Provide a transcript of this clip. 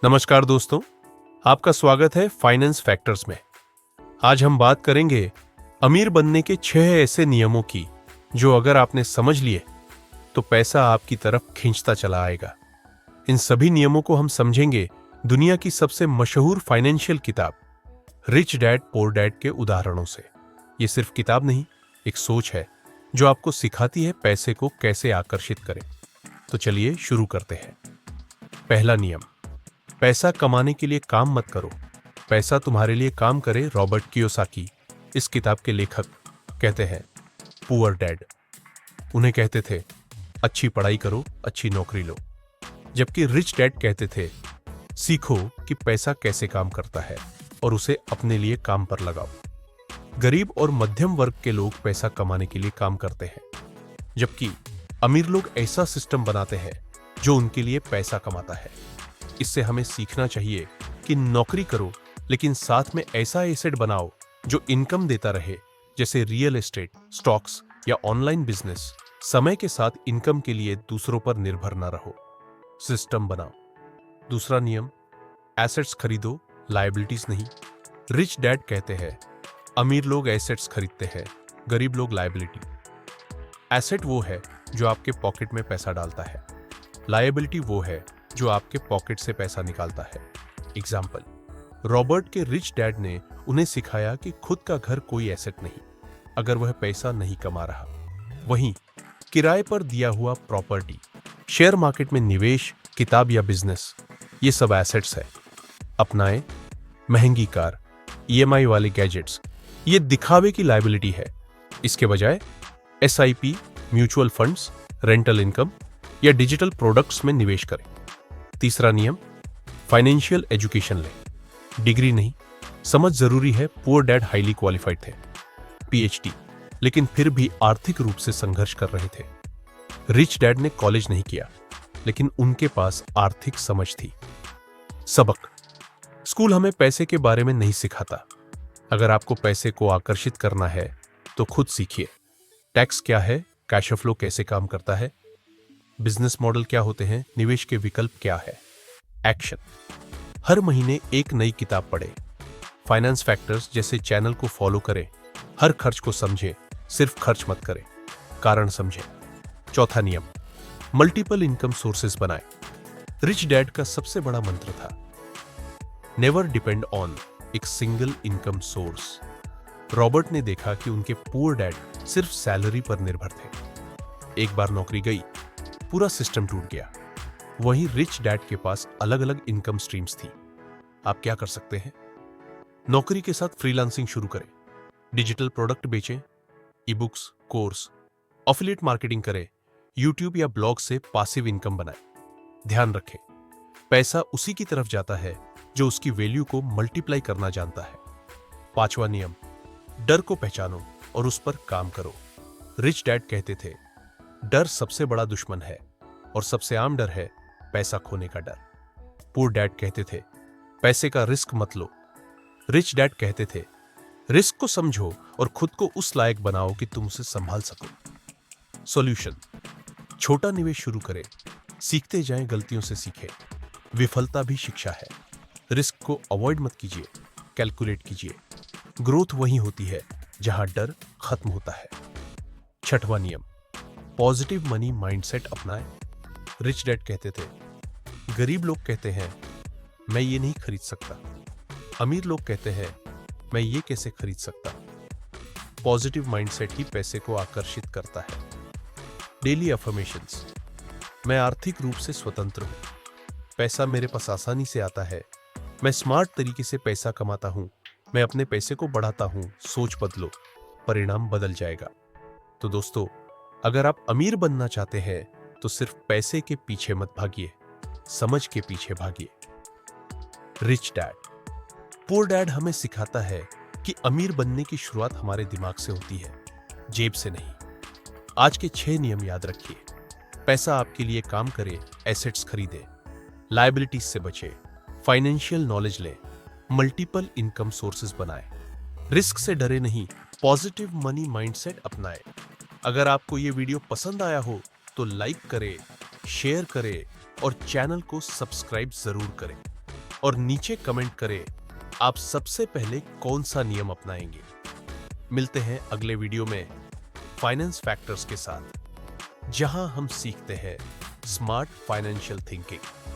नमस्कार दोस्तों, आपका स्वागत है फाइनेंस फैक्टर्स में। आज हम बात करेंगे अमीर बनने के 6 ऐसे नियमों की जो अगर आपने समझ लिए तो पैसा आपकी तरफ खींचता चला आएगा। इन सभी नियमों को हम समझेंगे दुनिया की सबसे मशहूर फाइनेंशियल किताब रिच डैड पुअर डैड के उदाहरणों से। ये सिर्फ किताब नहीं, एक सोच है जो आपको सिखाती है पैसे को कैसे आकर्षित करें। तो चलिए शुरू करते हैं। पहला नियम, पैसा कमाने के लिए काम मत करो, पैसा तुम्हारे लिए काम करे। रॉबर्ट कियोसाकी, इस किताब के लेखक, कहते हैं पुअर डैड। उन्हें कहते थे अच्छी पढ़ाई करो, अच्छी नौकरी लो, जबकि रिच डैड कहते थे सीखो कि पैसा कैसे काम करता है और उसे अपने लिए काम पर लगाओ। गरीब और मध्यम वर्ग के लोग पैसा कमाने के लिए काम करते हैं, जबकि अमीर लोग ऐसा सिस्टम बनाते हैं जो उनके लिए पैसा कमाता है। इससे हमें सीखना चाहिए कि नौकरी करो लेकिन साथ में ऐसा एसेट बनाओ जो इनकम देता रहे, जैसे रियल एस्टेट, स्टॉक्स या ऑनलाइन बिजनेस। समय के साथ इनकम के लिए दूसरों पर निर्भर ना रहो, सिस्टम बनाओ। दूसरा नियम, एसेट्स खरीदो, लायबिलिटीज नहीं। रिच डैड कहते हैं अमीर लोग एसेट्स खरीदते हैं, गरीब लोग लायबिलिटी। एसेट वो है जो आपके पॉकेट में पैसा डालता है, लायबिलिटी वो है जो आपके पॉकेट से पैसा निकालता है। एग्जाम्पल, रॉबर्ट के रिच डैड ने उन्हें सिखाया कि खुद का घर कोई एसेट नहीं अगर वह पैसा नहीं कमा रहा। वहीं किराए पर दिया हुआ प्रॉपर्टी, शेयर मार्केट में निवेश, किताब या बिजनेस, ये सब एसेट्स है। अपनाएं महंगी कार, ईएमआई वाले गैजेट्स, ये दिखावे की लायबिलिटी है। इसके बजाय SIP, mutual funds, rental income या डिजिटल प्रोडक्ट्स में निवेश करें। तीसरा नियम, फाइनेंशियल एजुकेशन लें, डिग्री नहीं। समझ जरूरी है। पुअर डैड हाईली क्वालिफाइड थे, पीएचडी, लेकिन फिर भी आर्थिक रूप से संघर्ष कर रहे थे। रिच डैड ने कॉलेज नहीं किया, लेकिन उनके पास आर्थिक समझ थी। सबक, स्कूल हमें पैसे के बारे में नहीं सिखाता। अगर आपको पैसे को आकर्षित करना है तो खुद सीखिए। टैक्स क्या है, कैश फ्लो कैसे काम करता है, बिजनेस मॉडल क्या होते हैं, निवेश के विकल्प क्या है। एक्शन, हर महीने एक नई किताब पढ़ें। फाइनेंस फैक्टर्स जैसे चैनल को फॉलो करें। हर खर्च को समझें, सिर्फ खर्च मत करें, कारण समझें। चौथा नियम, मल्टीपल इनकम सोर्सेस बनाएं। रिच डैड का सबसे बड़ा मंत्र था नेवर डिपेंड ऑन एक सिंगल इनकम सोर्स। रॉबर्ट ने देखा कि उनके पुअर डैड सिर्फ सैलरी पर निर्भर थे। एक बार नौकरी गई, पूरा सिस्टम टूट गया। वहीं रिच डैड के पास अलग अलग इनकम स्ट्रीम्स थी। आप क्या कर सकते हैं? नौकरी के साथ फ्रीलांसिंग शुरू करें, डिजिटल प्रोडक्ट बेचें, e books, course, affiliate marketing करें, यूट्यूब या ब्लॉग से पासिव इनकम बनाएं। ध्यान रखें, पैसा उसी की तरफ जाता है जो उसकी वैल्यू को मल्टीप्लाई करना जानता है। पांचवा नियम, डर को पहचानो और उस पर काम करो। रिच डैड कहते थे डर सबसे बड़ा दुश्मन है और सबसे आम डर है पैसा खोने का डर। पुअर डैड कहते थे पैसे का रिस्क मत लो। रिच डैड कहते थे रिस्क को समझो और खुद को उस लायक बनाओ कि तुम उसे संभाल सको। सॉल्यूशन, छोटा निवेश शुरू करें, सीखते जाएं, गलतियों से सीखें। विफलता भी शिक्षा है। रिस्क को अवॉइड मत कीजिए, कैलकुलेट कीजिए। ग्रोथ वहीं होती है जहां डर खत्म होता है। छठवां नियम, पॉजिटिव मनी माइंडसेट अपनाएं। रिच डैड कहते थे गरीब लोग कहते हैं मैं ये नहीं खरीद सकता, अमीर लोग कहते हैं मैं ये कैसे खरीद सकता। पॉजिटिव माइंडसेट ही पैसे को आकर्षित करता है। डेली अफर्मेशंस, मैं आर्थिक रूप से स्वतंत्र हूं, पैसा मेरे पास आसानी से आता है, मैं स्मार्ट तरीके से पैसा कमाता हूं, मैं अपने पैसे को बढ़ाता हूं। सोच बदलो, परिणाम बदल जाएगा। तो दोस्तों, अगर आप अमीर बनना चाहते हैं तो सिर्फ पैसे के पीछे मत भागिए, समझ के पीछे भागिए। रिच डैड पुअर डैड हमें सिखाता है कि अमीर बनने की शुरुआत हमारे दिमाग से होती है, जेब से नहीं। आज के 6 नियम याद रखिए। पैसा आपके लिए काम करे, एसेट्स खरीदे, लायबिलिटीज से बचे, फाइनेंशियल नॉलेज लें, मल्टीपल इनकम सोर्सेज बनाए, रिस्क से डरे नहीं, पॉजिटिव मनी माइंडसेट अपनाएं। अगर आपको ये वीडियो पसंद आया हो तो लाइक करें, शेयर करें और चैनल को सब्सक्राइब जरूर करें। और नीचे कमेंट करें आप सबसे पहले कौन सा नियम अपनाएंगे। मिलते हैं अगले वीडियो में फाइनेंस फैक्टर्स के साथ, जहां हम सीखते हैं स्मार्ट फाइनेंशियल थिंकिंग।